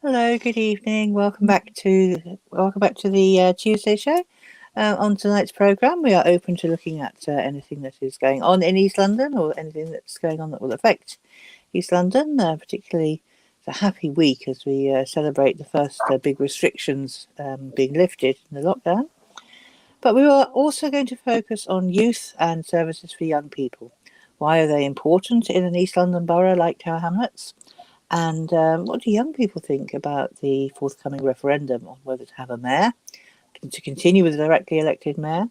Hello, good evening. Welcome back to the Tuesday show. On tonight's program, we are open to looking at anything that is going on in East London or anything that's going on that will affect East London. Particularly, it's a happy week as we celebrate the first big restrictions being lifted in the lockdown. But we are also going to focus on youth and services for young people. Why are they important in an East London borough like Tower Hamlets? And what do young people think about the forthcoming referendum on whether to have a mayor, to continue with a directly elected mayor,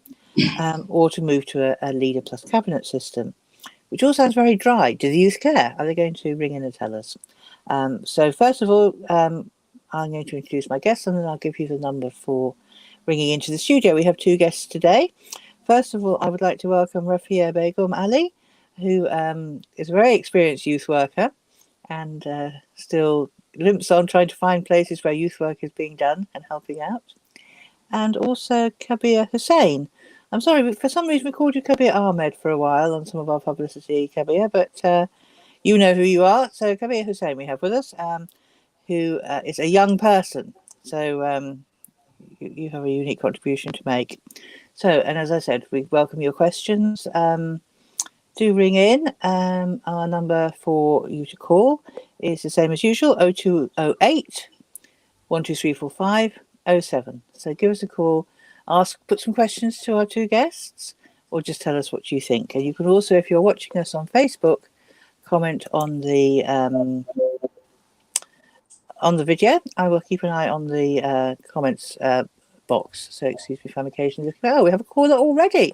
or to move to a leader plus cabinet system, which all sounds very dry. Do the youth care? Are they going to ring in and tell us? So first of all, I'm going to introduce my guests, and then I'll give you the number for ringing into the studio. We have two guests today. First of all, I would like to welcome Refeia B Ali, who is a very experienced youth worker and still limps on trying to find places where youth work is being done and helping out. And also Kabir Hussain. I'm sorry, but for some reason we called you Kabir Ahmed for a while on some of our publicity, Kabir, but you know who you are. So Kabir Hussain we have with us, who is a young person. So you have a unique contribution to make. So, and as I said, we welcome your questions. Do ring in. Our number for you to call is the same as usual, 0208 12345 07. So give us a call, put some questions to our two guests, or just tell us what you think. And you can also, if you're watching us on Facebook, comment on the video. I will keep an eye on the comments box. So excuse me if I'm occasionally looking. Oh, we have a caller already.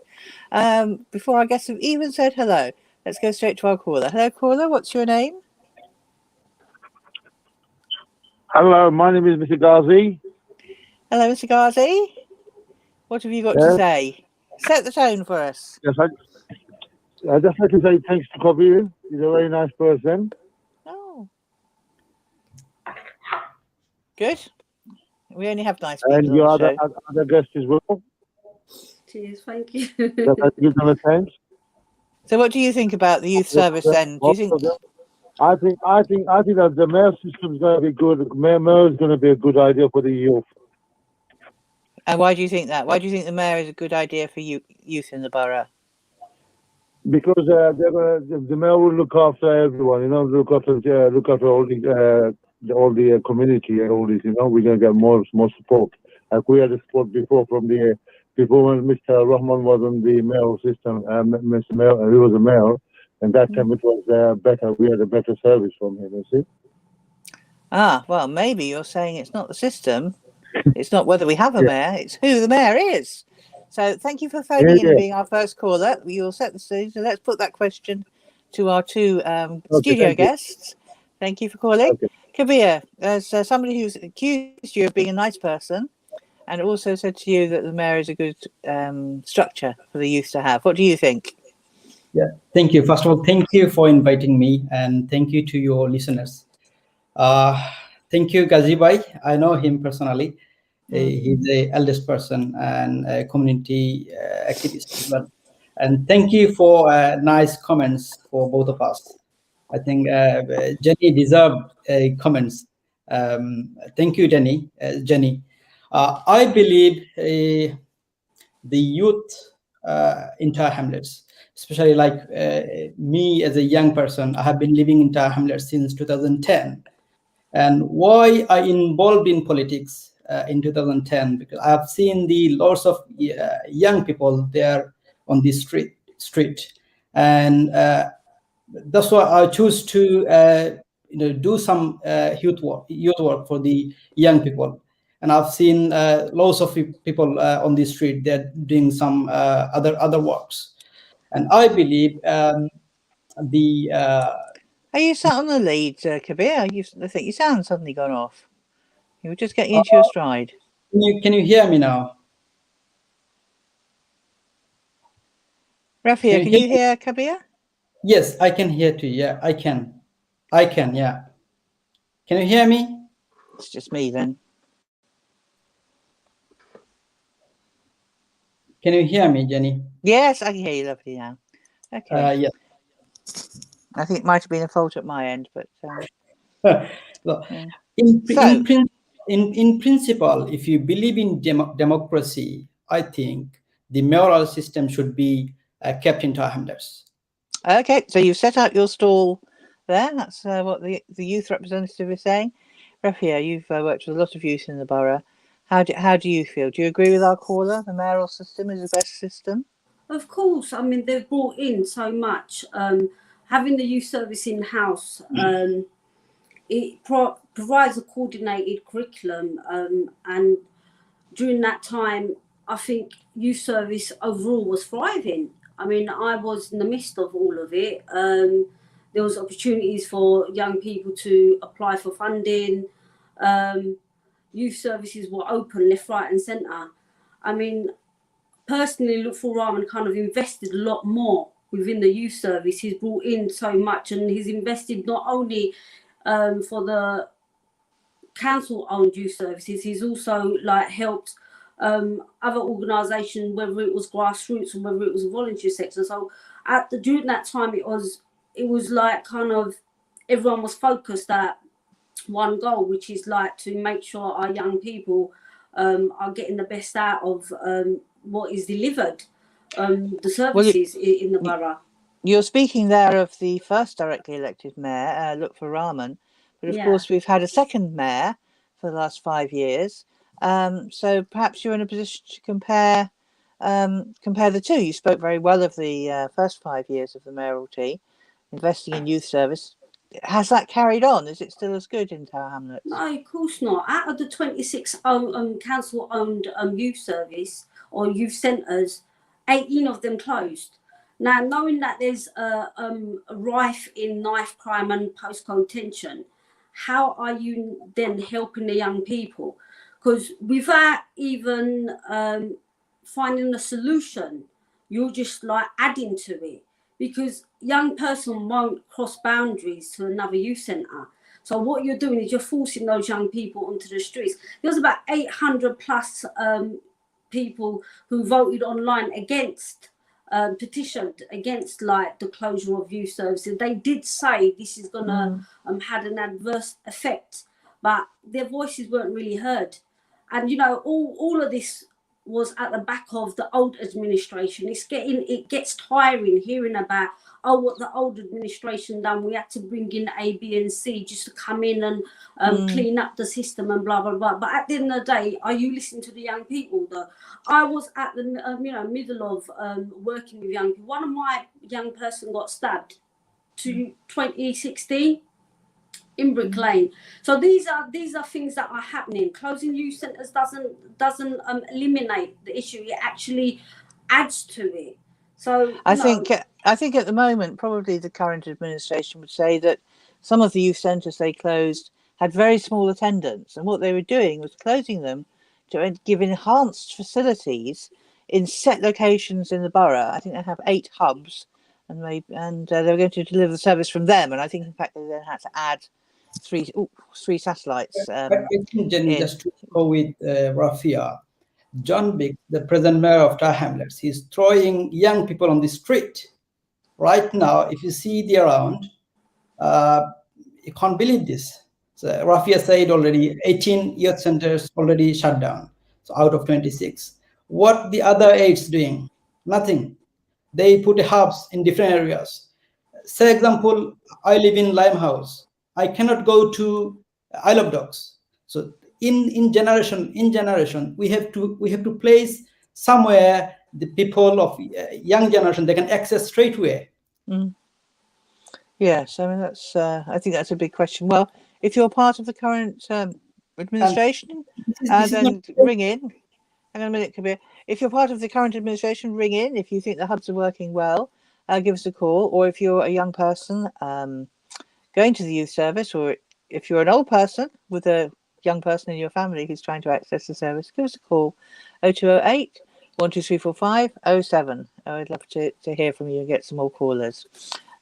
Before our guests have even said hello, let's go straight to our caller. Hello, caller. What's your name? Hello, my name is Mr. Ghazi. Hello, Mr. Ghazi. What have you got to say? Set the tone for us. Yes, I just like to say thanks to Kabir. He's a very nice person. Oh, good. We only have nice people and your on the show. other guests as well. Cheers, thank you. Give them a thanks. So, what do you think about the youth service then? Do you think? I think that the mayor system is going to be good. Mayor is going to be a good idea for the youth. And why do you think that? Why do you think the mayor is a good idea for youth in the borough? Because the mayor will look after everyone. You know, look after all the community and all this. You know, we're going to get more support. Like we had the support before when Mr. Rahman was on the mayor system. Mr. Mayor, he was a mayor, and that time it was better. We had a better service from him. You see. Ah, well, maybe you're saying it's not the system. It's not whether we have a mayor. It's who the mayor is. So thank you for phoning in and being our first caller. You'll set the stage. So let's put that question to our two studio guests. Thank you for calling. Okay. Kabir, as somebody who's accused you of being a nice person and also said to you that the mayor is a good structure for the youth to have. What do you think? Yeah, thank you. First of all, thank you for inviting me, and thank you to your listeners. Thank you, Ghazi Bhai. I know him personally. He's the eldest person and a community activist as well. And thank you for nice comments for both of us. I think Jenny deserved comments. Thank you, Jenny. I believe the youth in Tower Hamlets, especially like me as a young person, I have been living in Tower Hamlets since 2010. And why I involved in politics in 2010? Because I have seen the lots of young people there on the street, and that's why I choose to do some youth work for the young people. And I've seen lots of people on the street. They're doing some other works, and I believe Are you sat on the lead, Kabir? I think your sound suddenly gone off. You were just getting into your stride. Can you hear me now? Refeia, can you hear Kabir? Yes, I can hear too. Yeah, I can. Yeah. Can you hear me? It's just me then. Can you hear me, Jenny? Yes, I can hear you lovely now. Okay. Yeah. I think it might have been a fault at my end, but So, yeah. So, In principle, if you believe in democracy, I think the mayoral system should be kept in Tower Hamlets. okay, so you've set out your stall there. That's what the youth representative is saying. Refeia, you've worked with a lot of youth in the borough. How do you feel? Do you agree with our caller? The mayoral system is the best system? Of course, I mean, they've brought in so much. Having the youth service in-house, it provides a coordinated curriculum, and during that time, I think youth service overall was thriving. I mean, I was in the midst of all of it. There was opportunities for young people to apply for funding. Youth services were open left, right and centre. I mean, personally, Lutful Rahman kind of invested a lot more within the youth service. He's brought in so much, and he's invested not only for the council-owned youth services, he's also like helped other organisations, whether it was grassroots or whether it was a volunteer sector. So during that time, it was like kind of everyone was focused at one goal, which is like to make sure our young people are getting the best out of what is delivered, the services in the borough. You're speaking there of the first directly elected mayor, Lutful Rahman, but of course we've had a second mayor for the last 5 years. So perhaps you're in a position to compare the two. You spoke very well of the first 5 years of the mayoralty, investing in youth service. Has that carried on? Is it still as good in Tower Hamlets? No, of course not. Out of the 26 council-owned youth service or youth centres, 18 of them closed. Now, knowing that there's a rife in knife crime and postcode tension, how are you then helping the young people? Because without even finding a solution, you're just like adding to it. Because young person won't cross boundaries to another youth centre. So what you're doing is you're forcing those young people onto the streets. There was about 800 plus people who voted online against, petitioned against like the closure of youth services. They did say this is gonna have an adverse effect, but their voices weren't really heard. And you know, all of this was at the back of the old administration. It gets tiring hearing about, oh, what the old administration done. We had to bring in A, B, and C just to come in and clean up the system and blah blah blah. But at the end of the day, are you listening to the young people? Though I was at the middle of working with young people. One of my young person got stabbed to 2016. In Brick Lane. So these are things that are happening. Closing youth centres doesn't eliminate the issue. It actually adds to it. So I think at the moment probably the current administration would say that some of the youth centres they closed had very small attendance, and what they were doing was closing them to give enhanced facilities in set locations in the borough. I think they have 8 hubs, and they were going to deliver the service from them. And I think in fact they then had to add three satellites. I think, Jenny, just to go with Refeia, John Biggs, the present mayor of Tower Hamlets, he's throwing young people on the street. Right now, if you see the around, you can't believe this. So Refeia said already 18 youth centers already shut down, so out of 26. What the other 8's doing? Nothing. They put hubs in different areas. Say example, I live in Limehouse. I cannot go to Isle of Dogs. So in generation, we have to place somewhere the people of young generation they can access straight away. Yes, I mean that's. I think that's a big question. Well, if you're part of the current administration, then ring in. Hang on a minute, Kabir. If you're part of the current administration, ring in. If you think the hubs are working well, give us a call. Or if you're a young person going to the youth service, or if you're an old person with a young person in your family who's trying to access the service, give us a call. 0208 12345 07. I'd love to hear from you and get some more callers.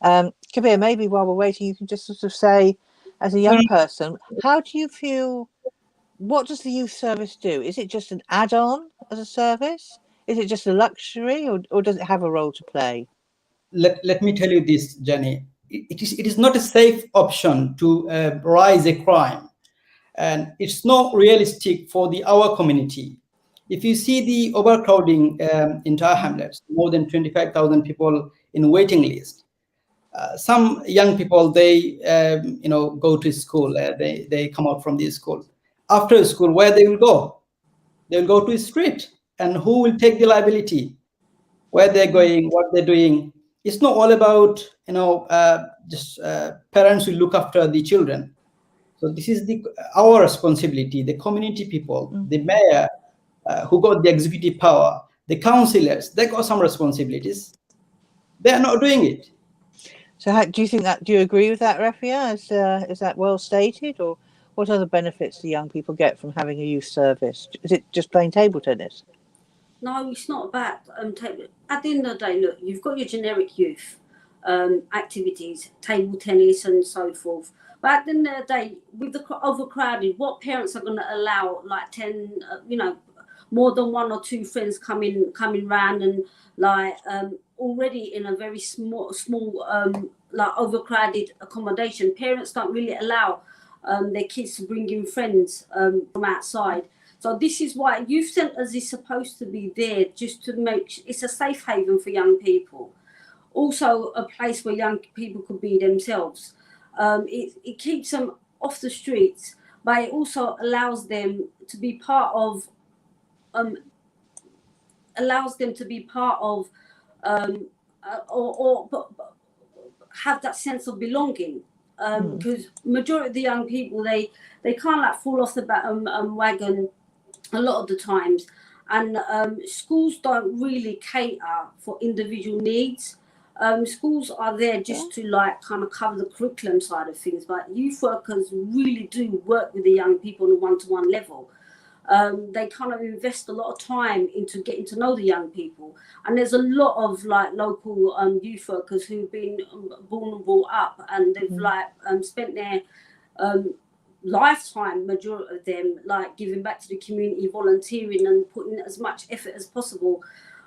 Kabir, maybe while we're waiting, you can just sort of say, as a young person, how do you feel? What does the youth service do? Is it just an add-on as a service? Is it just a luxury, or does it have a role to play? Let me tell you this, Jenny. It is not a safe option to rise a crime. and it's not realistic for our community. If you see the overcrowding into our hamlets, more than 25,000 people in waiting list. Some young people, they go to school. They come out from the school. After school, where they will go? They will go to the street, and who will take the liability? Where they're going, what they're doing. It's not all about just parents will look after the children. So this is our responsibility. The community people, the mayor, who got the executive power, the councillors, they got some responsibilities. They are not doing it. So do you agree with that, Refeia? Is that well stated, or what other benefits do young people get from having a youth service? Is it just plain table tennis? No, it's not about table. At the end of the day, look, you've got your generic youth activities, table tennis and so forth. But at the end of the day, with the overcrowded, what parents are going to allow like 10, more than one or two friends coming round and like already in a very small like overcrowded accommodation, parents don't really allow their kids to bring in friends from outside. So this is why youth centres is supposed to be there, just to make it's a safe haven for young people. Also a place where young people could be themselves. It keeps them off the streets, but it also allows them to be part of or have that sense of belonging. Because majority of the young people, they can't like fall off the wagon a lot of the times, and schools don't really cater for individual needs. Schools are there just to like kind of cover the curriculum side of things, but youth workers really do work with the young people on a one-to-one level. They kind of invest a lot of time into getting to know the young people, and there's a lot of like local youth workers who've been born and brought up, and they've like spent their lifetime, majority of them, like giving back to the community, volunteering and putting as much effort as possible.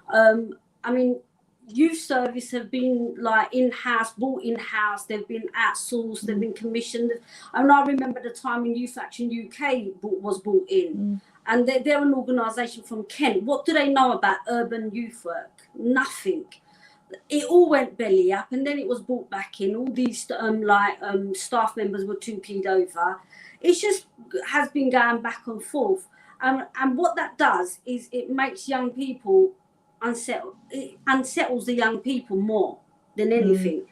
I mean, youth service have been like in-house, bought in-house, they've been outsourced, they've been commissioned. And I remember the time when Youth Action UK was brought in, and they're an organisation from Kent. What do they know about urban youth work? Nothing. It all went belly up, and then it was brought back in. All these staff members were too keyed over. It just has been going back and forth. And what that does is it makes young people unsettled. It unsettles the young people more than anything,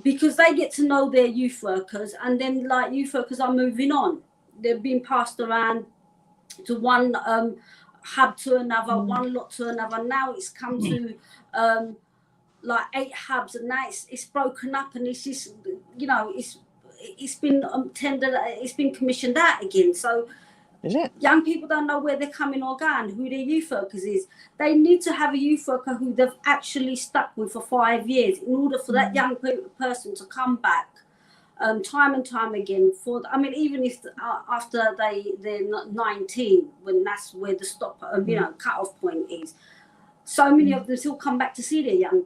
because they get to know their youth workers, and then like youth workers are moving on. They're being passed around to one hub to another, one lot to another. Now it's come to like 8 hubs, and now it's broken up, and it's just it's been tendered, it's been commissioned out again. So is it? Young people don't know where they're coming or going, who their youth workers is. They need to have a youth worker who they've actually stuck with for 5 years in order for that young person to come back time and time again. Even if after they're 19, when that's where the stop, cut-off point is. So many of them still come back to see their young,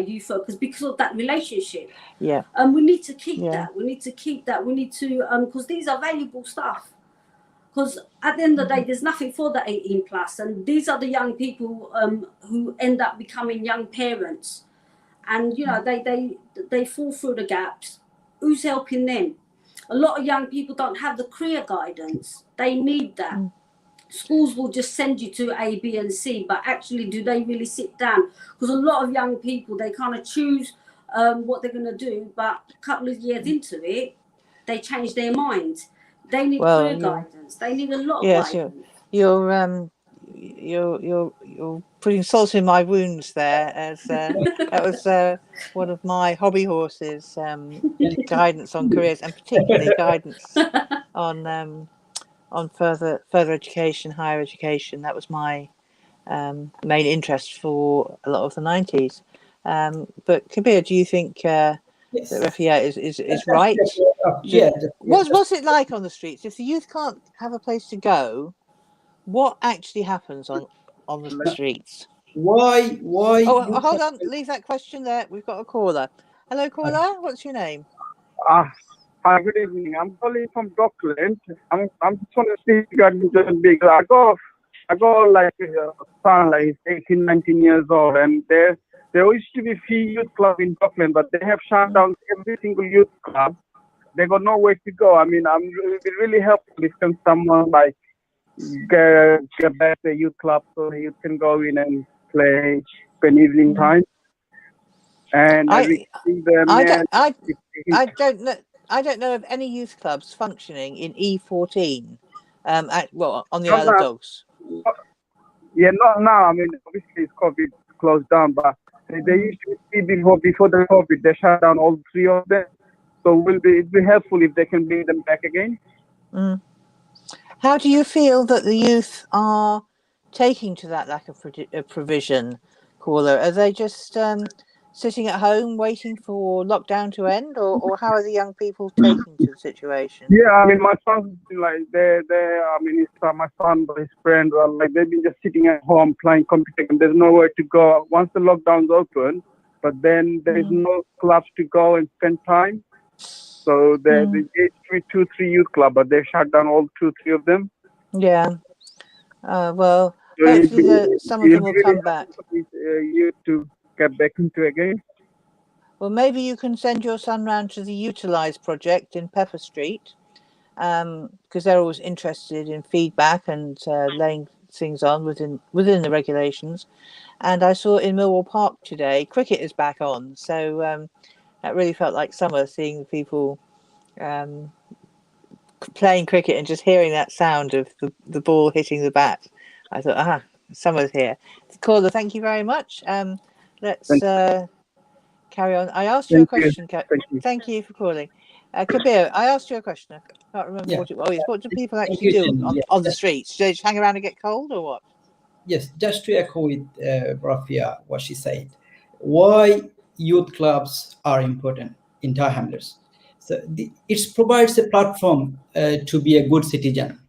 youth workers because of that relationship. Yeah. And we need to keep that. We need to keep that. We need to, because these are valuable stuff. Because at the end of the day, there's nothing for the 18 plus, and these are the young people who end up becoming young parents, and they fall through the gaps. Who's helping them? A lot of young people don't have the career guidance. They need that. Schools will just send you to A, B, and C, but actually, do they really sit down? Because a lot of young people, they kind of choose what they're going to do, but a couple of years into it, they change their minds. They need career guidance. They need a lot of guidance. You're putting salt in my wounds there, as that was one of my hobby horses. Guidance on careers, and particularly guidance on further education, higher education. That was my main interest for a lot of the 90s. But Kabir, do you think that Refeia is right? What's it like on the streets? If the youth can't have a place to go, what actually happens on the streets? Why? Oh, hold on. Leave that question there. We've got a caller. Hello, caller. What's your name? Hi, good evening. I'm calling from Dockland. I'm just want to speak regarding the big. I go like a son, like 18, 19 years old, and there used to be a few youth club in Dockland, but they have shut down every single youth club. They got nowhere to go. I mean, really helpful if can someone like get back the youth club so you can go in and play in evening time. And I don't know of any youth clubs functioning in E14. On the Isle of Dogs. Yeah, not now. I mean, obviously it's COVID closed down, but they used to be before the COVID. They shut down all three of them. So it'd be helpful if they can bring them back again. How do you feel that the youth are taking to that lack of provision, caller? Are they just sitting at home waiting for lockdown to end, or how are the young people taking to the situation? Yeah, I mean, my son's like I mean, it's my son, but his friends are like they've been just sitting at home playing computer, and there's nowhere to go once the lockdown's open. But then there is no clubs to go and spend time. So they two, three youth club, but they shut down all 2, 3 of them. Yeah. Well, hopefully some of them will come back. You to get back into again. Well, maybe you can send your son round to the Utilise project in Pepper Street, because they're always interested in feedback and laying things on within the regulations. And I saw in Millwall Park today, cricket is back on, so that really felt like summer, seeing people playing cricket and just hearing that sound of the ball hitting the bat. I thought, summer's here. Caller, thank you very much. Let's carry on. I asked you a question. Thank you for calling. Kabir, I asked you a question. I can't remember what it was. What do people actually do on the streets? Do they just hang around and get cold, or what? Yes, just to echo with Refeia, what she said. Why youth clubs are important in Tower Hamlets. So it provides a platform to be a good citizen.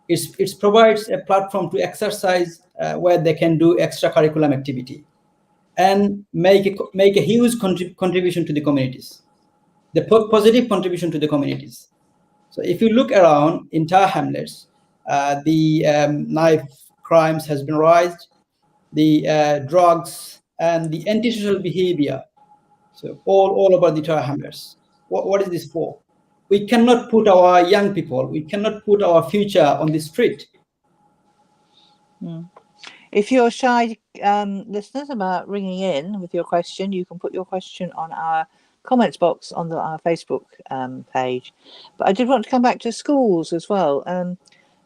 It provides a platform to exercise where they can do extracurricular activity and make a huge contribution to the communities, the positive contribution to the communities. So if you look around in Tower Hamlets, the knife crimes has been raised, the drugs and the antisocial behavior. So all over the Tower Hamlets. What is this for? We cannot put our young people, we cannot put our future on the street. If you're shy listeners about ringing in with your question, you can put your question on our comments box on our Facebook page. But I did want to come back to schools as well.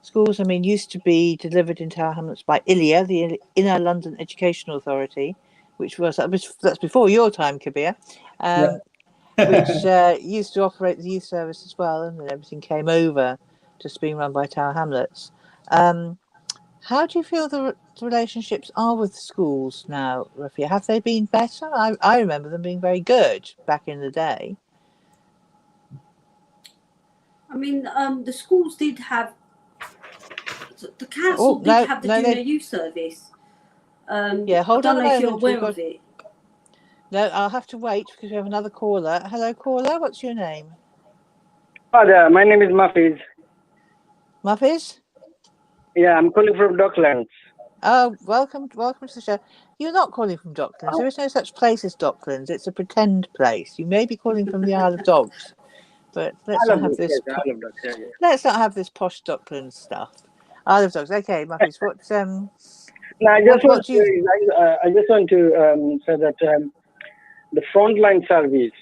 Schools, I mean, used to be delivered in Tower Hamlets by ILEA, the Inner London Educational Authority, that's before your time, Kabir, which used to operate the youth service as well, and then everything came over just being run by Tower Hamlets. How do you feel the relationships are with schools now, Refeia? Have they been better? I remember them being very good back in the day. I mean, the schools did have, the council did have the junior youth service. Hold on a moment. I don't know if you're aware of it. No, I'll have to wait because we have another caller. Hello, caller. What's your name? Hi there. My name is Mafiz. Mafiz? Yeah, I'm calling from Docklands. Oh, welcome to the show. You're not calling from Docklands. There is no such place as Docklands. It's a pretend place. You may be calling from the Isle of Dogs, but let's not have this. Let's not have this posh Docklands stuff. Isle of Dogs. Okay, Mafiz. I just want to say that the frontline service,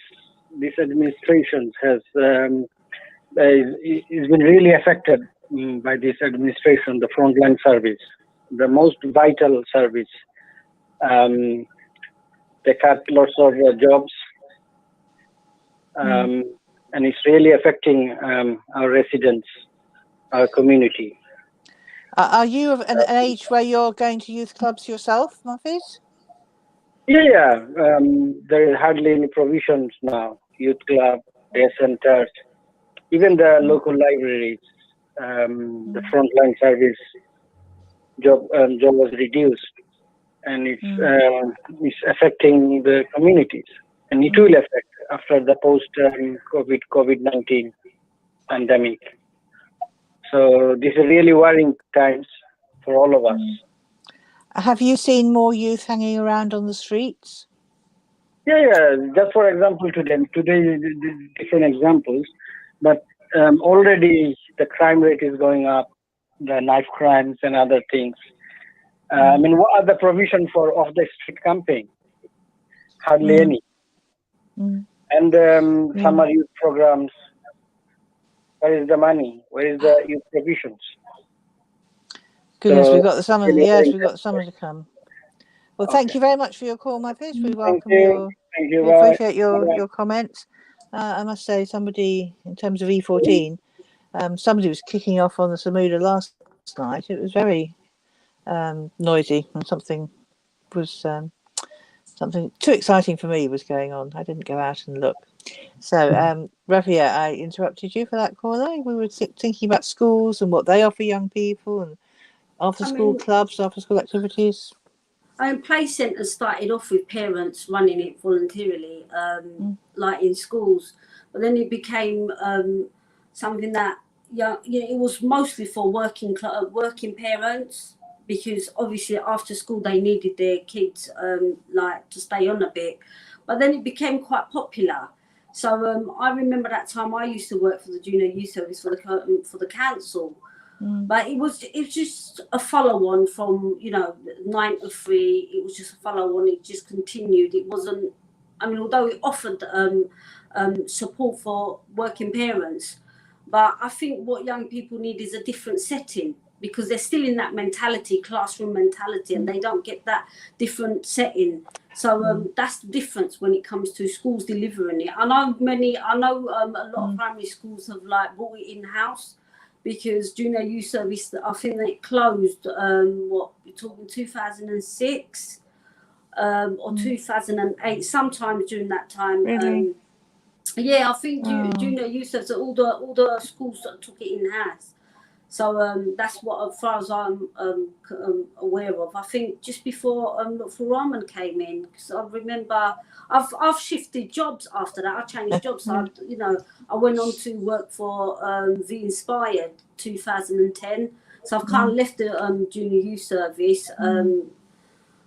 this administration has been really affected by this administration, the frontline service, the most vital service. They cut lots of jobs, and it's really affecting our residents, our community. Are you of an age where you're going to youth clubs yourself, Mafiz? Yeah. There are hardly any provisions now. Youth club, day centers, even the local libraries. The frontline service job was reduced, and it's affecting the communities, and it will affect after the post COVID-19 pandemic. So these are really worrying times for all of us. Have you seen more youth hanging around on the streets? Yeah. Just for example, today different examples, but already the crime rate is going up, the knife crimes and other things. I mean, what are the provision for off the street campaign? Hardly any. And summer youth programs. Where is the money? Where is the youth provisions? Goodness, So, we've got the summer. really Yes, we've got the summer to come. Well, thank you very much for your call, my fish. We welcome your. Thank you. We appreciate your Bye. comments. I must say, somebody in terms of E14, somebody was kicking off on the Samuda last night. It was very noisy, and something too exciting for me was going on. I didn't go out and look. So, Refeia, I interrupted you for that caller. We were thinking about schools and what they offer young people, and after-school clubs, after-school activities. Play centres started off with parents running it voluntarily, like in schools, but then it became something that it was mostly for working parents, because obviously after school they needed their kids like to stay on a bit, but then it became quite popular. So I remember that time I used to work for the junior youth service for the council. But it was just a follow-on from 9 to 3. It was just a follow-on. It just continued. It wasn't. I mean, although it offered support for working parents, but I think what young people need is a different setting, because they're still in that mentality, classroom mentality, and they don't get that different setting. So that's the difference when it comes to schools delivering it. I know a lot of primary schools have brought it in-house, because junior youth service, I think they closed, you're talking 2006 or 2008, sometimes during that time. Really? I think junior youth service, all the schools took it in-house. So that's what, as far as I'm aware of. I think just before Lutful Rahman came in, because I remember I've shifted jobs after that. I changed jobs. So I went on to work for The Inspired 2010. So I've kind of left the junior youth service.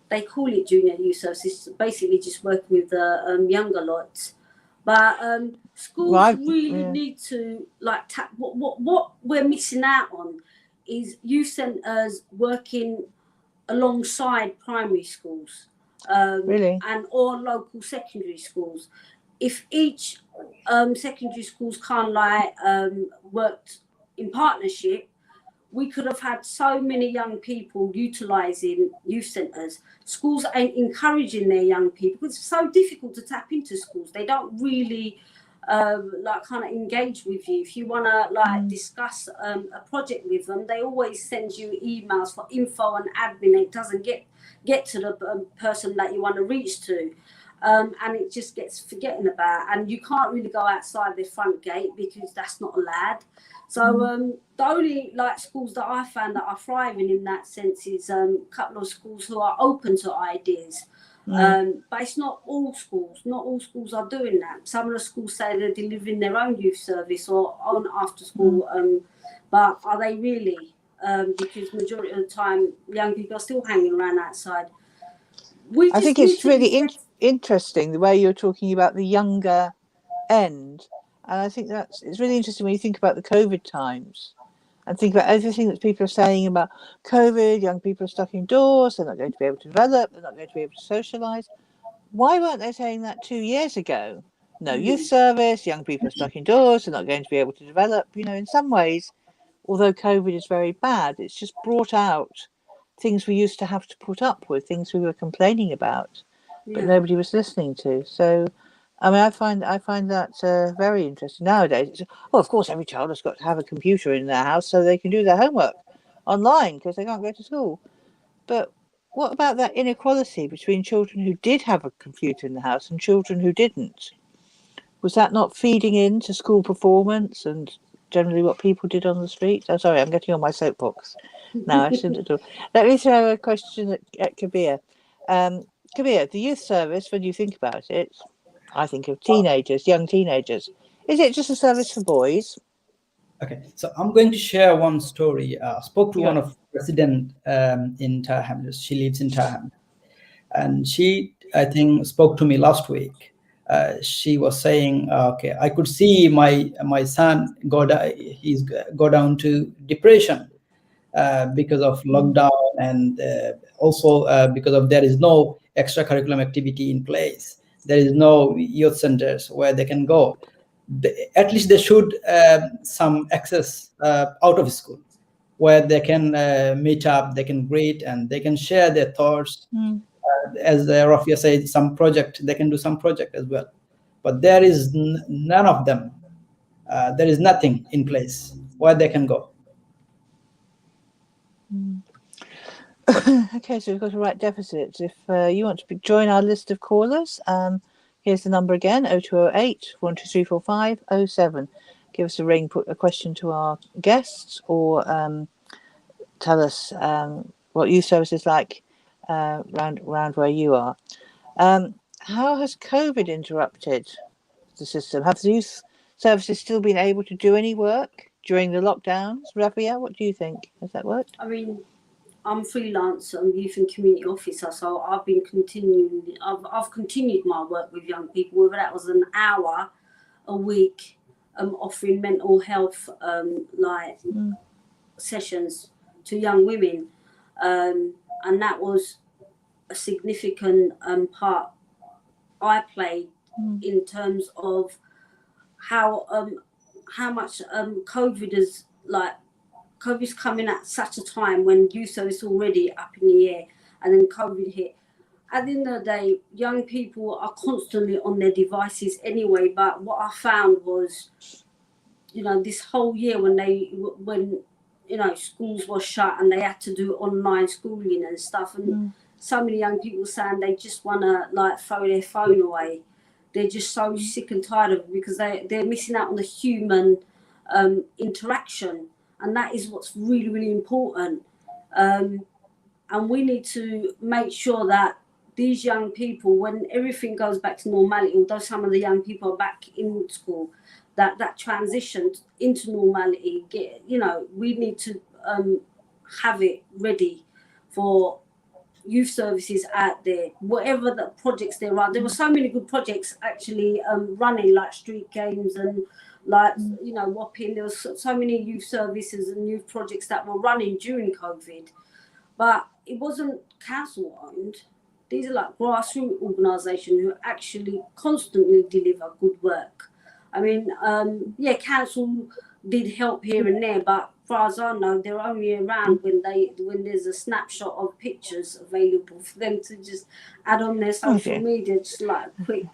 They call it junior youth service. It's basically just working with the younger lots. But schools really need to tap. What we're missing out on is youth centres working alongside primary schools, and or local secondary schools. If each secondary schools kind of worked in partnership, we could have had so many young people utilising youth centres. Schools ain't encouraging their young people, because it's so difficult to tap into schools. They don't really kind of engage with you. If you want to discuss a project with them, they always send you emails for info and admin. It doesn't get to the person that you want to reach to. And it just gets forgotten about, and you can't really go outside their front gate because that's not allowed. So the only schools that I found that are thriving in that sense is a couple of schools who are open to ideas. But it's not all schools. Not all schools are doing that. Some of the schools say they're delivering their own youth service or own after school, but are they really? Because majority of the time, young people are still hanging around outside. I think it's really interesting the way you're talking about the younger end, and I think it's really interesting when you think about the COVID times and think about everything that people are saying about COVID. Young people are stuck indoors, they're not going to be able to develop, they're not going to be able to socialise. Why weren't they saying that 2 years ago? No youth service, young people are stuck indoors, they're not going to be able to develop. In some ways, although COVID is very bad, it's just brought out things we used to have to put up with, things we were complaining about, but nobody was listening to. So, I mean, I find that very interesting. Nowadays, of course, every child has got to have a computer in their house so they can do their homework online because they can't go to school. But what about that inequality between children who did have a computer in the house and children who didn't? Was that not feeding into school performance and generally what people did on the street? Oh, sorry, I'm getting on my soapbox. No, I shouldn't at all. Let me throw a question at Kabir. Kabir, the youth service, when you think about it, I think of teenagers, young teenagers. Is it just a service for boys? Okay, so I'm going to share one story. Spoke to Yeah. one of resident in Tower Hamlets. She lives in Tower Hamlets, and she, I think, spoke to me last week. She was saying, okay, I could see my son go down to depression because of lockdown, and also because of there is no extracurriculum activity in place. There is no youth centers where they can go. At least they should some access out of school where they can meet up, they can greet, and they can share their thoughts. As Rafia said, some project, they can do some project as well. But there is none of them. There is nothing in place where they can go. Okay, so we've got to write deficits. If you want to join our list of callers, here's the number again, 0208 12345 07. Give us a ring, put a question to our guests, or tell us what youth service is like round where you are. How has COVID interrupted the system? Have the youth services still been able to do any work during the lockdowns? Refeia, what do you think? Has that worked? I mean, I'm freelance, youth and community officer, so I've continued my work with young people, whether that was an hour a week, offering mental health sessions to young women, and that was a significant part I played in terms of how much COVID's coming at such a time when youth service already up in the air, and then COVID hit. At the end of the day, young people are constantly on their devices anyway. But what I found was, this whole year when schools were shut and they had to do online schooling and stuff, and so many young people saying they just want to throw their phone away. They're just so sick and tired of it because they're missing out on the human interaction. And that is what's really, really important. And we need to make sure that these young people, when everything goes back to normality, although some of the young people are back in school, that transition into normality, we need to have it ready for youth services out there, whatever the projects there are. There were so many good projects actually running, like street games and Wapping. There was so many youth services and youth projects that were running during COVID, but it wasn't council owned. These are grassroots organisations who actually constantly deliver good work. I mean, council did help here and there, but as far as I know, they're only around when there's a snapshot of pictures available for them to just add on their social media, just like a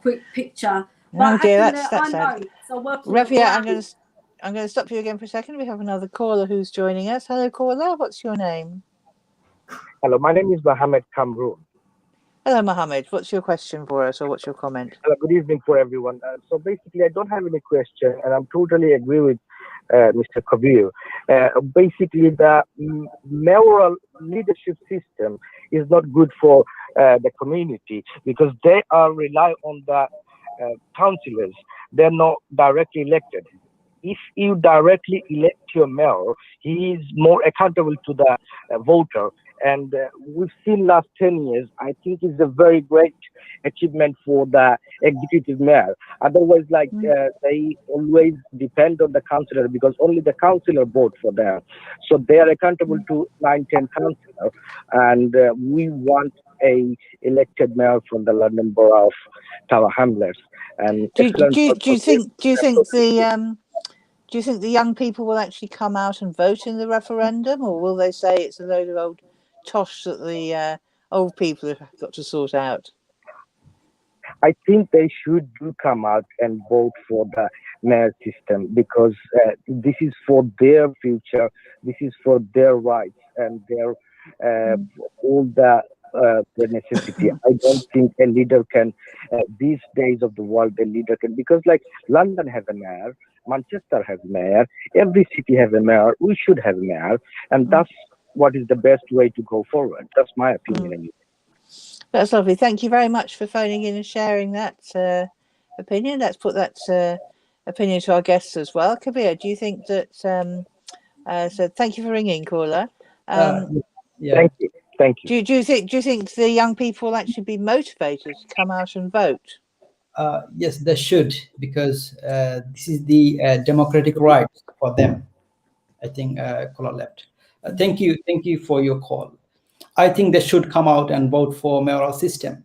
quick picture. Oh dear, that's sad. So Refeia, I'm going to stop you again for a second. We have another caller who's joining us. Hello, caller. What's your name? Hello, my name is Mohammed Kamrun. Hello, Mohammed. What's your question for us, or what's your comment? Hello, good evening for everyone. So basically, I don't have any question, and I'm totally agree with Mr. Kabir. Basically, the mayoral leadership system is not good for the community because they are rely on the councillors. They're not directly elected. If you directly elect your mayor, he is more accountable to the voter. And we've seen last 10 years, I think it's a very great achievement for the executive mayor. Otherwise, they always depend on the councillor because only the councillor vote for them. So they are accountable to 9-10 councillors. And we want a elected mayor from the London Borough of Tower Hamlets. And do you think the young people will actually come out and vote in the referendum, or will they say it's a load of old tosh that the old people have got to sort out? I think they should do come out and vote for the mayor system because this is for their future, this is for their rights and their all the necessity. I don't think a leader can, these days of the world, a leader can, because London has a mayor, Manchester has a mayor, every city has a mayor, we should have a mayor, and that's what is the best way to go forward. That's my opinion. That's lovely. Thank you very much for phoning in and sharing that opinion. Let's put that opinion to our guests as well. Kabir, do you think that? So thank you for ringing, caller. Yeah. Thank you. Do you think the young people will actually be motivated to come out and vote? Yes, they should, because this is the democratic right for them. I think caller left. Thank you for your call. I think they should come out and vote for mayoral system.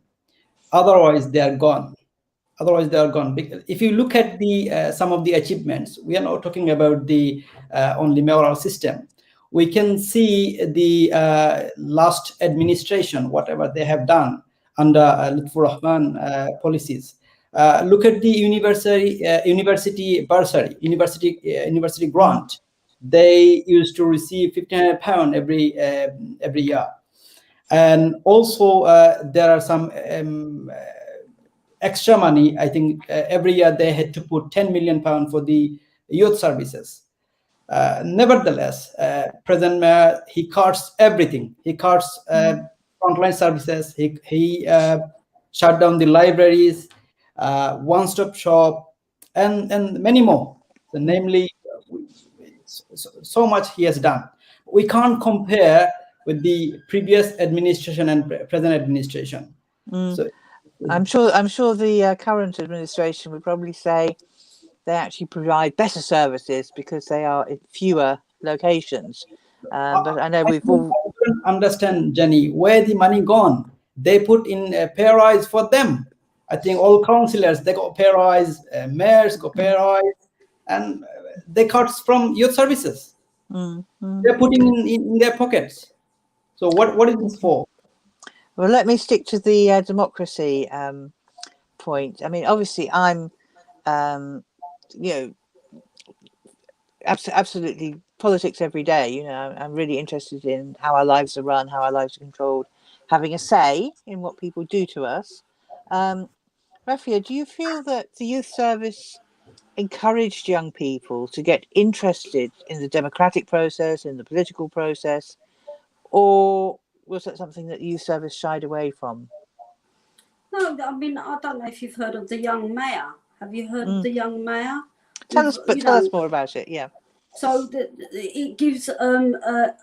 Otherwise, they are gone. Because if you look at the some of the achievements, we are not talking about the only mayoral system. We can see the last administration, whatever they have done under Lutfur Rahman policies. Look at the university bursary, university grant. They used to receive £1,500 every year, and also there are some extra money. I think every year they had to put £10 million for the youth services. Nevertheless, President Mayor, he cuts everything. He cuts frontline services. He shut down the libraries, one-stop shop, and many more. So, namely, so much he has done. We can't compare with the previous administration and present administration. So, I'm sure the current administration would probably say they actually provide better services because they are in fewer locations. But I know we've all understand, Jenny, where the money gone. They put in a pay rise for them. I think all councillors, they got pay rise, mayors got pay rise, and they cut from youth services. They're putting in their pockets. So what is this for? Well, let me stick to the democracy point. I mean, obviously, I'm, absolutely politics every day. You know, I'm really interested in how our lives are run, how our lives are controlled, having a say in what people do to us. Refeia, do you feel that the youth service encouraged young people to get interested in the democratic process, in the political process, or was that something that youth service shied away from? No, I mean, I don't know if you've heard of the young mayor. Have you heard of the young mayor? Tell us more about it. Yeah. So it gives a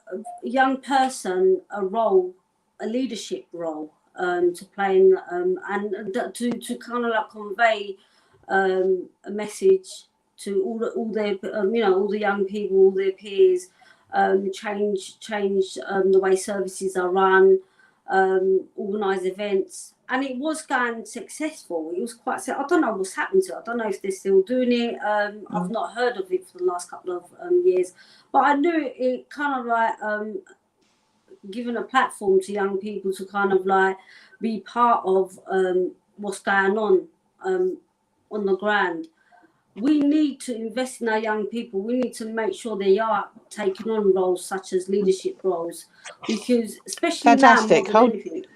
young person a role, a leadership role to play in, and to kind of like convey a message to all their all the young people, all their peers, change the way services are run, organise events. And it was going successful. It was quite. I don't know what's happened to it. I don't know if they're still doing it. I've not heard of it for the last couple of years. But I knew it kind of like giving a platform to young people to kind of like be part of what's going on the ground. We need to invest in our young people. We need to make sure they are taking on roles such as leadership roles, because especially fantastic. now more than anything.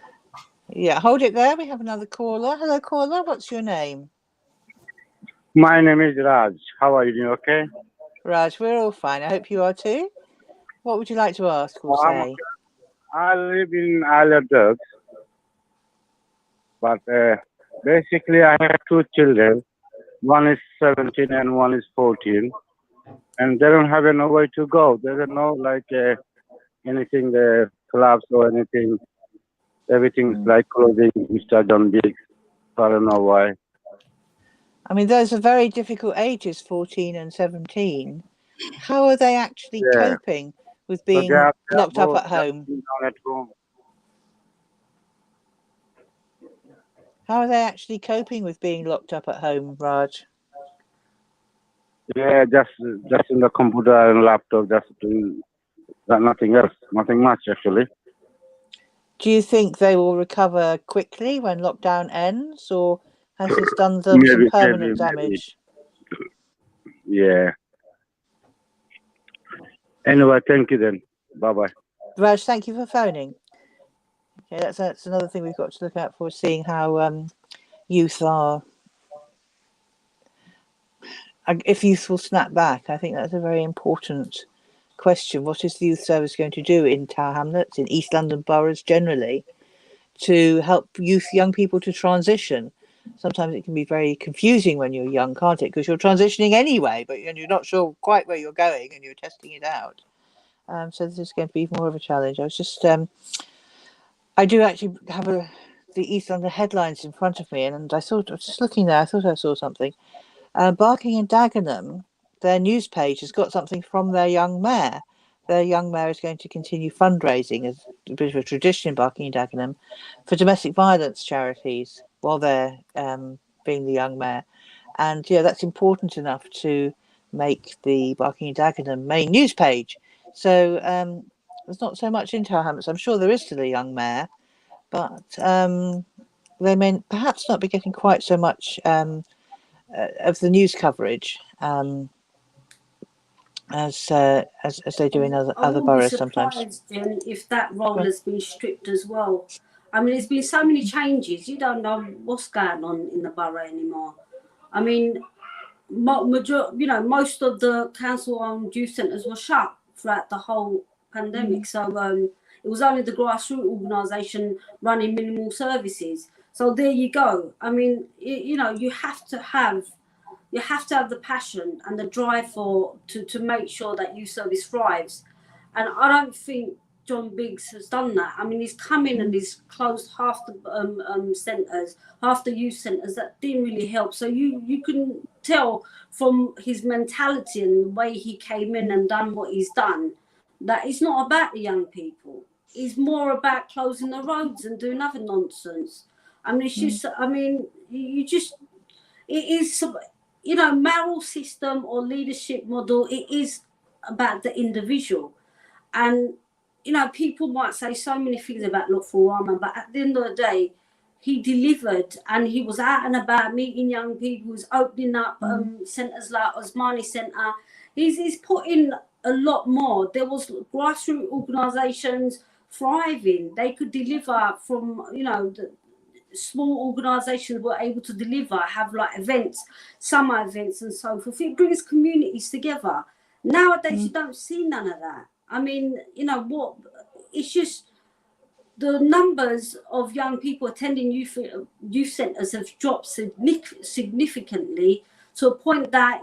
Yeah, hold it there. We have another caller. Hello, caller. What's your name? My name is Raj. How are you doing? Okay. Raj, we're all fine. I hope you are too. What would you like to ask or say? I live in Isle of Dogs, but basically I have two children. One is 17 and one is 14, and they don't have nowhere to go. They don't know like anything, the clubs or anything. Everything's like clothing, Mr. John Big. So I don't know why. I mean, those are very difficult ages, 14 and 17. How are they actually coping with being locked up at home? How are they actually coping with being locked up at home, Raj? Yeah, just in the computer and laptop, just doing nothing else, nothing much actually. Do you think they will recover quickly when lockdown ends, or has this done them some permanent damage? Yeah. Anyway, thank you then. Bye-bye. Raj, thank you for phoning. Okay, that's another thing we've got to look out for, seeing how youth are. If youth will snap back, I think that's a very important question. What is the youth service going to do in Tower Hamlets, in East London boroughs generally, to help young people to transition. Sometimes it can be very confusing when you're young, can't it? Because you're transitioning anyway, but you're not sure quite where you're going and you're testing it out. So this is going to be more of a challenge. I was just, I do actually have the East London headlines in front of me, and I was just looking there, I thought I saw something. Barking and Dagenham, their news page has got something from their young mayor. Their young mayor is going to continue fundraising, as a bit of a tradition in Barking and Dagenham, for domestic violence charities while they're being the young mayor. And yeah, that's important enough to make the Barking and Dagenham main news page. So there's not so much in Tower Hamlets. I'm sure there is to the young mayor, but they may perhaps not be getting quite so much of the news coverage as they do in other boroughs sometimes. I wouldn't be surprised then if that role has been stripped as well. I mean, there's been so many changes. You don't know what's going on in the borough anymore. I mean, most of the council-owned youth centres were shut throughout the whole pandemic. So it was only the grassroots organisation running minimal services. So there you go. I mean, you have to have the passion and the drive to make sure that youth service thrives. And I don't think John Biggs has done that. I mean, he's come in and he's closed half the centres, half the youth centres. That didn't really help. So you can tell from his mentality and the way he came in and done what he's done, that it's not about the young people. It's more about closing the roads and doing other nonsense. I mean, it's just, I mean, it is, moral system or leadership model, it is about the individual. And, people might say so many things about Lutful Rahman, but at the end of the day, he delivered and he was out and about meeting young people. He was opening up centres like Osmani Centre. He's put in a lot more. There was grassroots organisations thriving. They could deliver from, the small organisations were able to deliver, have like events, summer events and so forth. It brings communities together. Nowadays, you don't see none of that. I mean, it's just the numbers of young people attending youth centres have dropped significantly to a point that,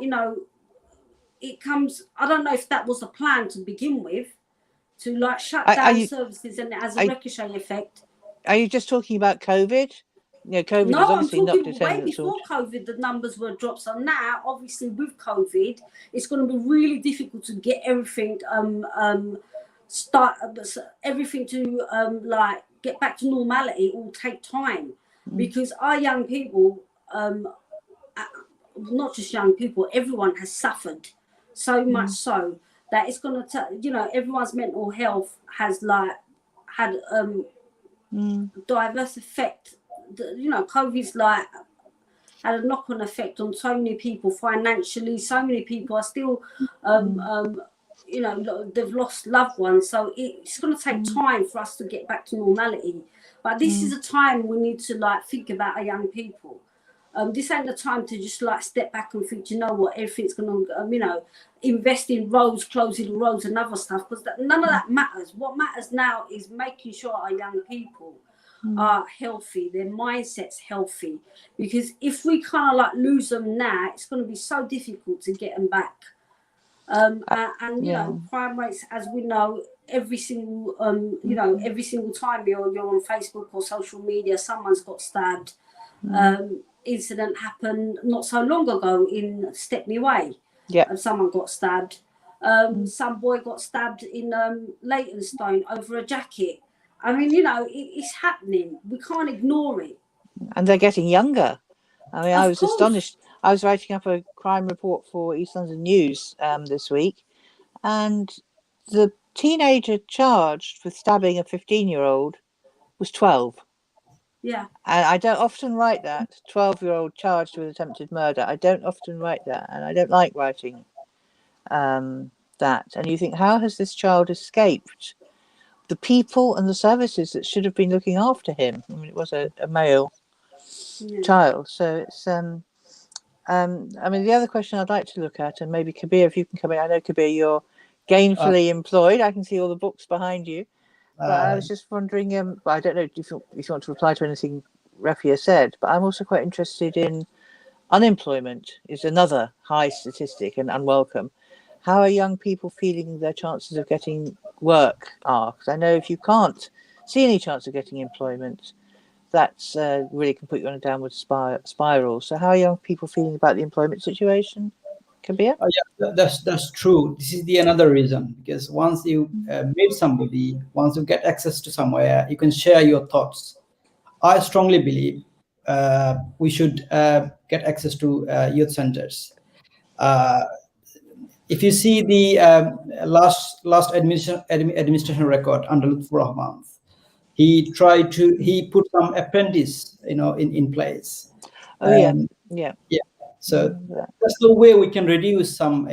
it comes, I don't know if that was the plan to begin with, to like shut down services and it has a ricochet effect. Are you just talking about COVID? COVID has obviously knocked attendance. Way before COVID, the numbers were dropped. So now, obviously, with COVID, it's going to be really difficult to get everything everything to get back to normality. It will take time because our young people, not just young people, everyone has suffered so much so that it's going to, everyone's mental health has had diverse effect. COVID's had a knock-on effect on so many people financially. So many people are still, they've lost loved ones. So it's going to take time for us to get back to normality. But this is a time we need to think about our young people. This ain't the time to just step back and think, you know what, everything's going to, invest in roads, closing roads and other stuff, because none of that matters. What matters now is making sure our young people are healthy, their mindset's healthy, because if we kind of lose them now, it's going to be so difficult to get them back. Crime rates, as we know, every single every single time you're on Facebook or social media, someone's got stabbed. Incident happened not so long ago in Stepney Way. Someone got stabbed. Some boy got stabbed in Leytonstone over a jacket. I mean, it's happening. We can't ignore it. And they're getting younger. I mean, I was astonished. I was writing up a crime report for East London News this week, and the teenager charged with stabbing a 15-year-old was 12. Yeah. And I don't often write that. 12-year-old charged with attempted murder. I don't often write that, and I don't like writing that. And you think, how has this child escaped the people and the services that should have been looking after him? I mean, it was a male child. So it's I mean, the other question I'd like to look at, and maybe Kabir, if you can come in. I know, Kabir, you're gainfully employed. I can see all the books behind you. But I was just wondering, I don't know if you want to reply to anything Refeia said, but I'm also quite interested in unemployment is another high statistic and unwelcome. How are young people feeling their chances of getting work are? Because I know if you can't see any chance of getting employment, that's really can put you on a downward spiral. So how are young people feeling about the employment situation? Kabir? Yeah, that's true. This is the another reason, because once you meet somebody, once you get access to somewhere, you can share your thoughts. I strongly believe we should get access to youth centers. If you see the last administration record under Lutfur Rahman, he put some apprentice, in place. Oh yeah. So that's the way we can reduce some,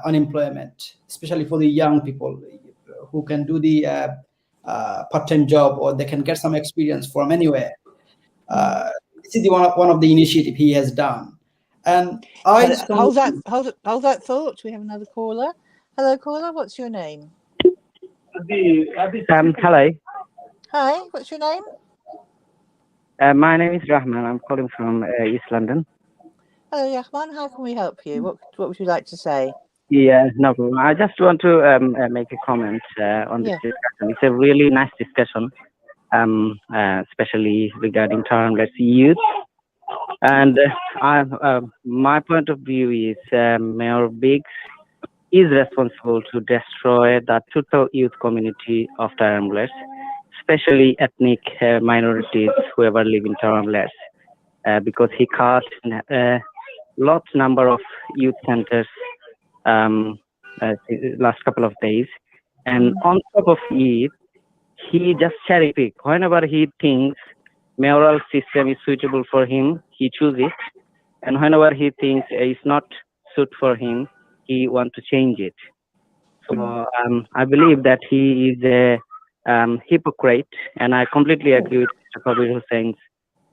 unemployment, especially for the young people who can do the part-time job, or they can get some experience from anywhere. This is one of the initiative he has done. And hold that thought. We have another caller. Hello, caller. What's your name? Hello. Hi. What's your name? My name is Rahman. I'm calling from East London. Hello, Rahman. How can we help you? What would you like to say? Yeah, no problem. I just want to make a comment on this discussion. It's a really nice discussion, especially regarding termless youth. And my point of view is Mayor Biggs is responsible to destroy the total youth community of termless, especially ethnic minorities who ever live in termless, because he cut large number of youth centers last couple of days, and on top of it, he just cherry pick. Whenever he thinks mayoral system is suitable for him, he chooses it, and whenever he thinks it's not suit for him, he want to change it. So I believe that he is a hypocrite, and I completely agree with Mr. Kabir Hussein's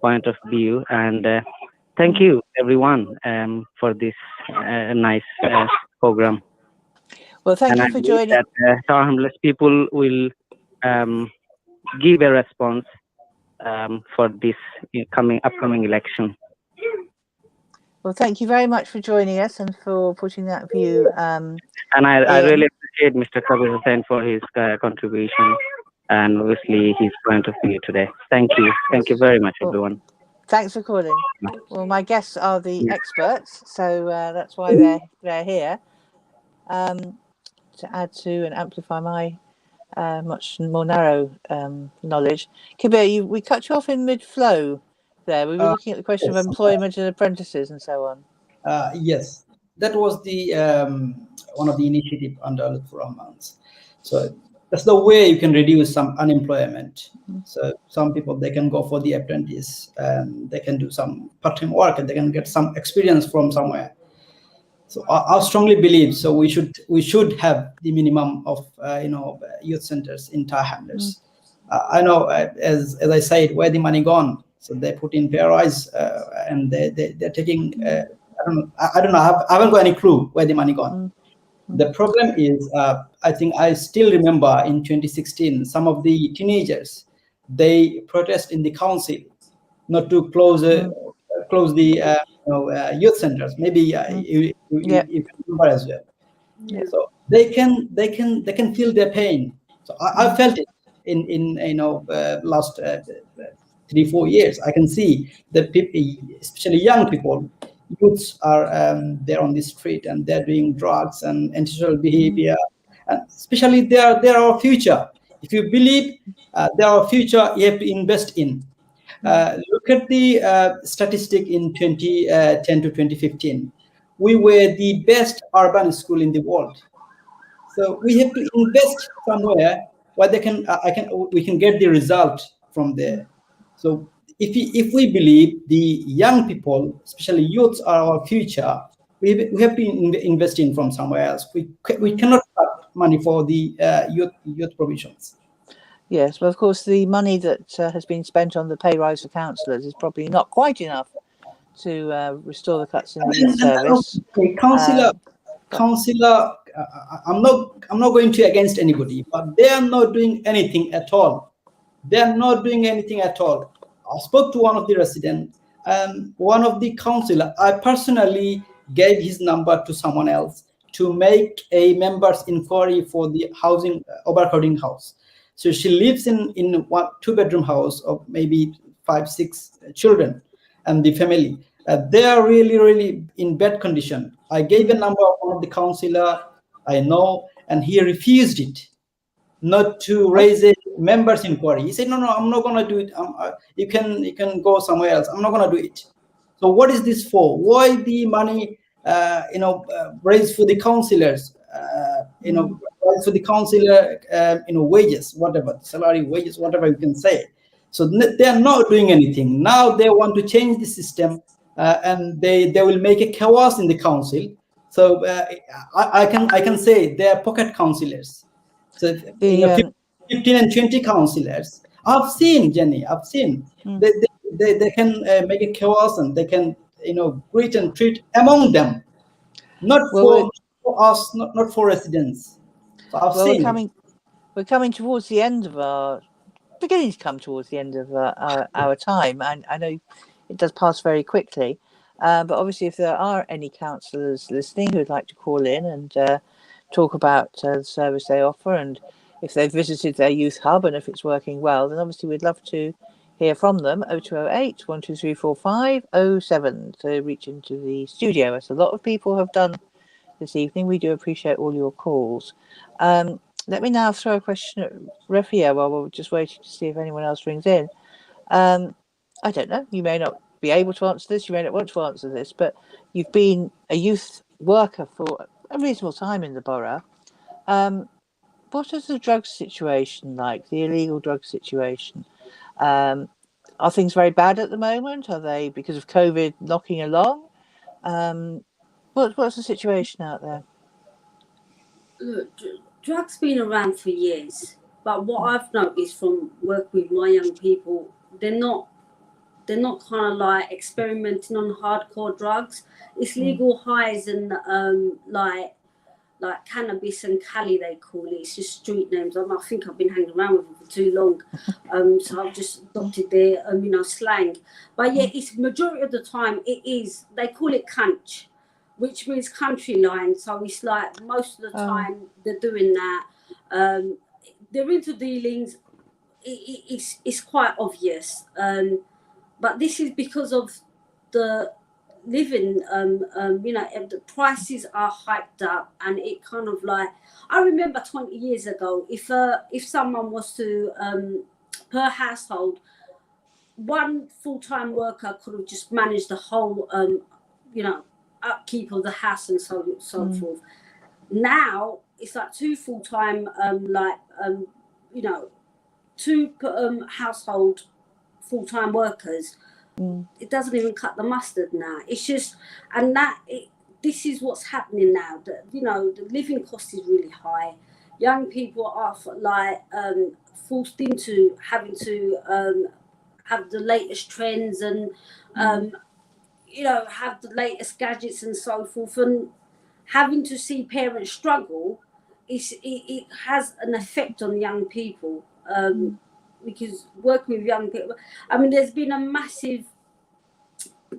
point of view. And thank you, everyone, for this nice program. Well, thank you for joining. That termless people will give a response for this upcoming election. Well, thank you very much for joining us and for putting that view. And I really appreciate Mr. Kabir Hussain for his contribution and obviously his point of view today. Thank you. Thank you very much, everyone. Thanks for calling. Well, my guests are the experts, so that's why they're here, to add to and amplify my much more narrow knowledge. Kabir, we cut you off in mid-flow there. We were looking at the question of employment and apprentices and so on. Yes, that was the one of the initiative under Lutfur Rahman. So that's the way you can reduce some unemployment. So some people, they can go for the apprentice and they can do some part-time work and they can get some experience from somewhere. So I strongly believe we should have the minimum of youth centers in Thai hamlets. I know, as I said, where the money gone? So they put in pay rise and they're taking. I don't know. I haven't got any clue where the money gone. The problem is, I think I still remember in 2016, some of the teenagers, they protest in the council not to close the youth centers. Maybe you remember as well. Yeah. So they can feel their pain. So I felt it in last 3-4 years. I can see that people, especially young people, youths are there on the street and they're doing drugs and antisocial behavior, and especially they're our future. If you believe they're our future, you have to invest in. Look at the statistic in 2010 to 2015. We were the best urban school in the world. So we have to invest somewhere where we can get the result from there. So if we believe the young people, especially youths, are our future, we have to invest in from somewhere else. We cannot cut money for the youth provisions. Yes, well, of course, the money that has been spent on the pay rise for councillors is probably not quite enough to restore the cuts in the youth service. Councillor I'm not going to against anybody, but they are not doing anything at all. They are not doing anything at all. I spoke to one of the residents, and one of the councillor, I personally gave his number to someone else to make a members inquiry for the housing, overcrowding house. So she lives in one 2-bedroom house of maybe 5-6 children, and the family. They are really in bad condition. I gave a number of one of the councillor I know, and he refused it, not to raise a members inquiry. He said, no, I'm not going to do it. You can go somewhere else. I'm not going to do it. So what is this for? Why the money, raised for the councillors, raised for the councillor, wages, whatever, salary, wages, whatever you can say. So they are not doing anything. Now they want to change the system, and they will make a chaos in the council. So I can say they are pocket councillors. So 15 and 20 councillors. I've seen, Jenny. I've seen they can make a chaos, and they can greet and treat among them, not for us, not for residents. So I've seen. We're coming towards the end of our. Beginning to come towards the end of our time, and I know it does pass very quickly. But obviously, if there are any councillors listening who'd like to call in and talk about the service they offer, and if they've visited their youth hub and if it's working well, then obviously we'd love to hear from them. 0208 1234507 to reach into the studio, as a lot of people have done this evening. We do appreciate all your calls. Let me now throw a question at Refeia while we're just waiting to see if anyone else rings in. I don't know, you may not be able to answer this, you may not want to answer this, but you've been a youth worker for a reasonable time in the borough. What is the drug situation like, the illegal drug situation? Are things very bad at the moment? Are they, because of COVID, knocking along? What's the situation out there? Look, drugs been around for years, but what I've noticed from working with my young people, they're not kind of like experimenting on hardcore drugs. It's legal highs and like cannabis and Cali, they call it. It's just street names. I think I've been hanging around with them for too long, so I've just adopted their slang. But yeah, it's majority of the time it is. They call it cunch, which means country line. So it's like most of the time they're doing that. They're into dealings. It's quite obvious. But this is because of the living, the prices are hyped up, and it kind of like, I remember 20 years ago, if someone was to, per household, one full-time worker could have just managed the whole, upkeep of the house and so forth. Now it's like two full-time, two household full-time workers. It doesn't even cut the mustard now. It's just, and this is what's happening now. The living cost is really high. Young people are forced into having to have the latest trends and have the latest gadgets and so forth, and having to see parents struggle, it has an effect on young people. Because working with young people, I mean, there's been a massive,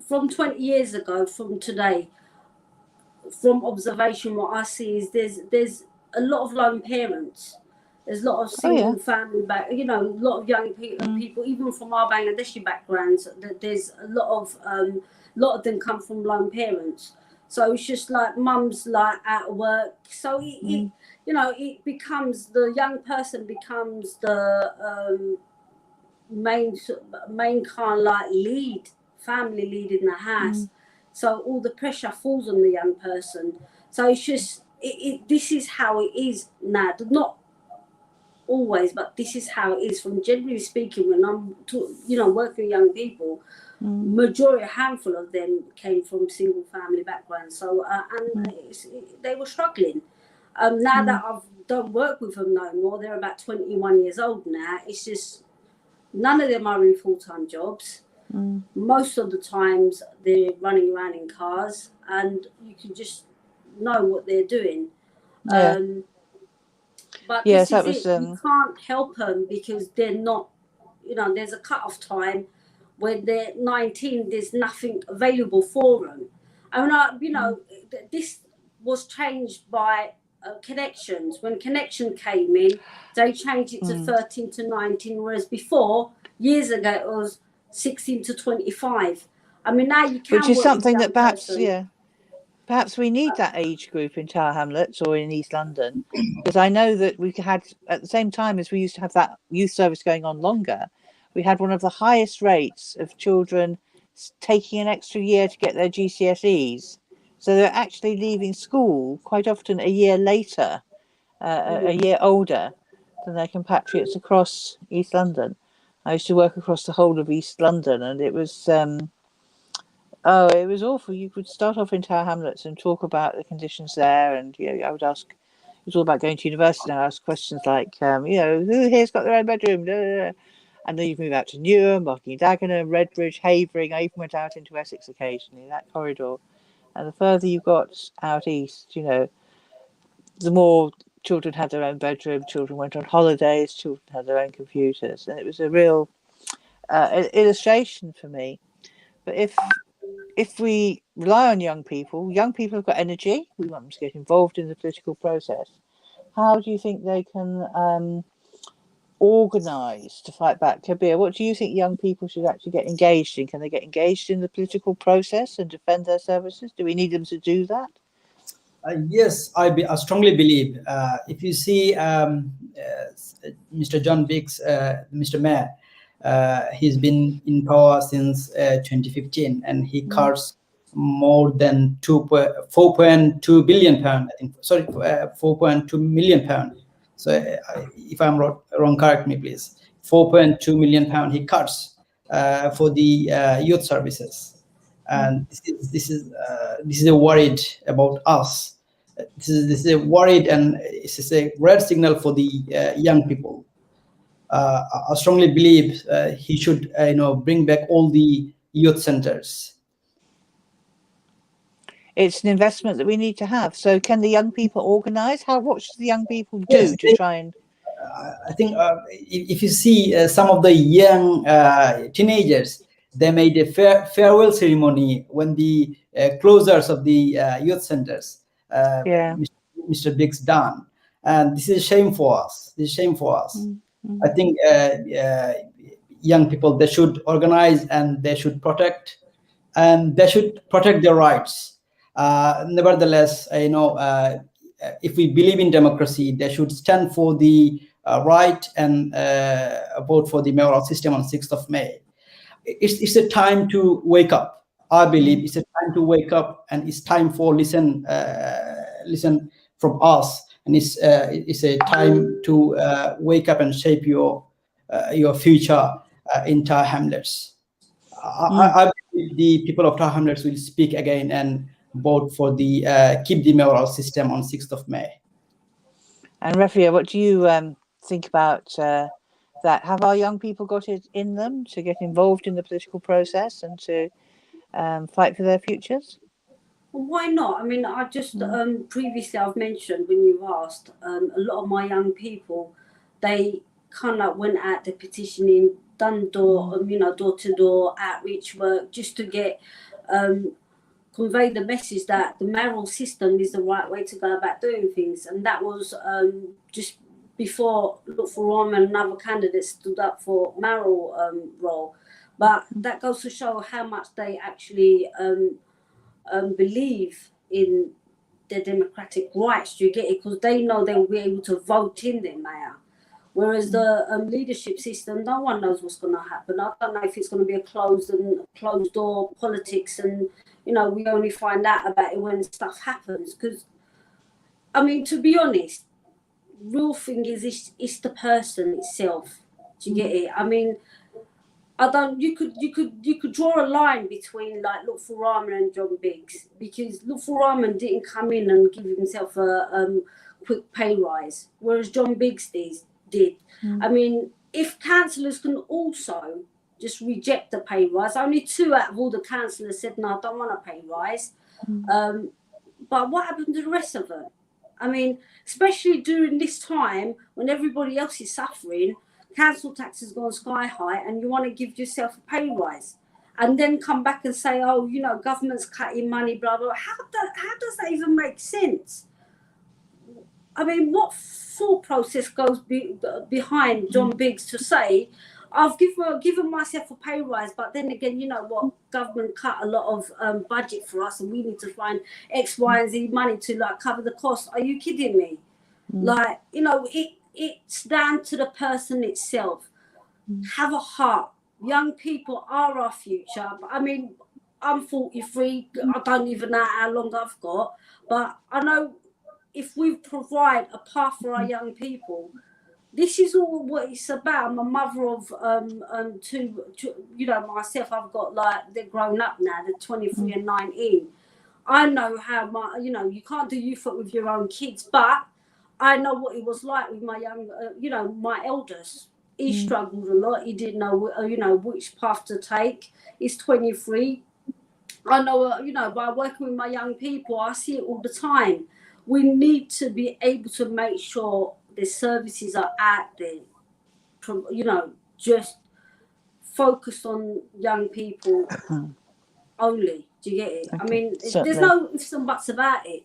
from 20 years ago, from today, from observation, what I see is there's a lot of lone parents. There's a lot of single family a lot of young people, even from our Bangladeshi backgrounds. There's a lot of them come from lone parents. So it's just like mum's like out of work. So it becomes, the young person becomes the main kind of like family lead in the house. So all the pressure falls on the young person. So it's just, this is how it is now. Not always, but this is how it is. From generally speaking, when I'm working with young people, a handful of them came from single family backgrounds. So they were struggling. Now that I don't work with them no more, they're about 21 years old now. It's just, none of them are in full-time jobs. Most of the times they're running around in cars, and you can just know what they're doing. Yeah. But Yes, this that is was. it. You can't help them because they're not, there's a cut-off time. When they're 19, there's nothing available for them. I mean, this was changed by connections. When connection came in, they changed it to 13 to 19, whereas before, years ago, it was 16 to 25. I mean, now you can Which is work with a something young that perhaps, person. perhaps we need that age group in Tower Hamlets or in East London, because I know that we had, at the same time as we used to have that youth service going on longer, we had one of the highest rates of children taking an extra year to get their GCSEs. So they're actually leaving school quite often a year later, a year older than their compatriots across East London. I used to work across the whole of East London, and it was it was awful. You could start off in Tower Hamlets and talk about the conditions there, and I would ask. It was all about going to university. And I asked questions like, who here's got their own bedroom? Blah, blah, blah. And then you move out to Newham, Barking Dagenham, Redbridge, Havering. I even went out into Essex occasionally, that corridor. And the further you got out east, the more children had their own bedroom, children went on holidays, children had their own computers. And it was a real illustration for me. But if we rely on young people have got energy. We want them to get involved in the political process. How do you think they can organise to fight back? Kabir, what do you think young people should actually get engaged in? Can they get engaged in the political process and defend their services? Do we need them to do that? Yes, I strongly believe. If you see Mr. John Biggs, Mr. Mayor, he's been in power since 2015, and he cuts more than 4.2 billion pound. I think. Sorry, 4.2 million pound. So if I'm wrong, correct me, please. 4.2 million pound he cuts for the youth services. And this is a worried about us. This is a worried, and it's a red signal for the young people. I strongly believe he should, bring back all the youth centers. It's an investment that we need to have. So, can the young people organise? What should the young people do to try and? I think if you see some of the young teenagers, they made a farewell ceremony when the closures of the youth centers, Mr. Biggs done, and this is a shame for us. I think young people, they should organize and they should protect, and they should protect their rights. Nevertheless, if we believe in democracy, they should stand for the right and vote for the mayoral system on 6th of May. It's a time to wake up. I believe it's a time to wake up, and it's time for listen from us, and it's a time to wake up and shape your future in Tower Hamlets. I believe the people of Tower Hamlets will speak again and vote for the keep the mayoral system on 6th of May. And Refeia, what do you think about that? Have our young people got it in them to get involved in the political process and to fight for their futures? Well, why not? I mean, I just previously I've mentioned when you asked, a lot of my young people, they kind of went out the petitioning, done door to door outreach work just to get convey the message that the mayoral system is the right way to go about doing things, and that was just before Lutful Rahman and other candidates stood up for mayoral role. But that goes to show how much they actually believe in their democratic rights. Do you get it? Because they know they will be able to vote in their mayor. Whereas the leadership system, no one knows what's going to happen. I don't know if it's going to be a closed door politics, and we only find out about it when stuff happens. Because, I mean, to be honest, real thing is it's the person itself. Do you get it? I mean, you could draw a line between like Lutful Rahman and John Biggs, because Lutful Rahman didn't come in and give himself a quick pay rise, whereas John Biggs did. I mean, if councillors can also just reject the pay rise, only 2 out of all the councillors said, no, I don't want a pay rise. But what happened to the rest of them? I mean, especially during this time when everybody else is suffering, council tax has gone sky high, and you want to give yourself a pay rise, and then come back and say, oh, you know, government's cutting money, blah blah. How does that even make sense? I mean, what thought process goes behind John Biggs to say, I've given myself a pay rise, but then again, you know what, government cut a lot of budget for us, and we need to find X, Y, and Z money to like cover the cost. Are you kidding me? Like, you know, it's down to the person itself. Have a heart. Young people are our future. But I mean, I'm 43. I don't even know how long I've got, but I know if we provide a path for our young people, this is all what it's about. I'm a mother of two, you know, myself. I've got like, they're grown up now. They're 23 and 19. I know how you know, you can't do youth work with your own kids, but I know what it was like with my young, you know, my eldest. He struggled a lot. He didn't know, you know, which path to take. He's 23. I know, you know, by working with my young people, I see it all the time. We need to be able to make sure the services are out there, you know, just focused on young people only. Do you get it? Okay. I mean, there's no ifs and buts about it.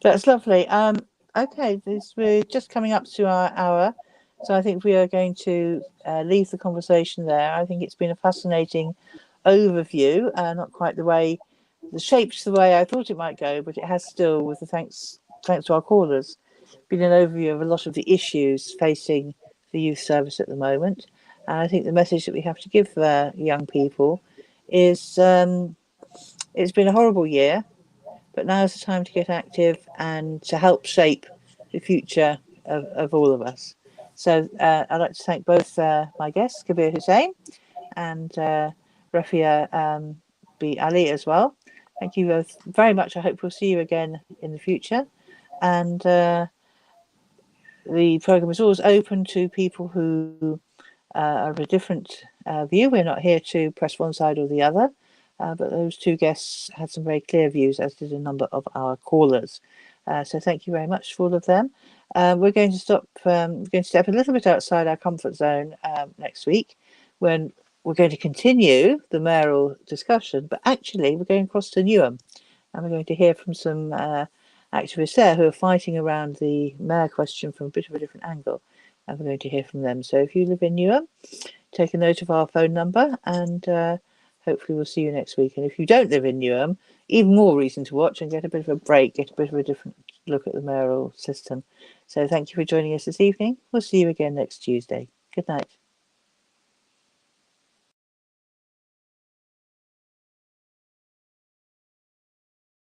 That's lovely. Okay, we're just coming up to our hour, so I think we are going to leave the conversation there. I think it's been a fascinating overview, not quite the shapes the way I thought it might go, but it has still, with the thanks to our callers, been an overview of a lot of the issues facing the youth service at the moment. And I think the message that we have to give young people is it's been a horrible year, but now is the time to get active and to help shape the future of all of us. So I'd like to thank both my guests, Kabir Hussain and Refeia B Ali as well. Thank you both very much. I hope we'll see you again in the future. And the programme is always open to people who are of a different view. We're not here to press one side or the other, but those two guests had some very clear views, as did a number of our callers. So thank you very much for all of them. We're going to step a little bit outside our comfort zone next week, when we're going to continue the mayoral discussion, but actually we're going across to Newham, and we're going to hear from some activists there who are fighting around the mayor question from a bit of a different angle, and we're going to hear from them. So if you live in Newham, take a note of our phone number, and hopefully we'll see you next week. And if you don't live in Newham, even more reason to watch and get a bit of a break, get a bit of a different look at the mayoral system. So thank you for joining us this evening. We'll see you again next Tuesday. Good night.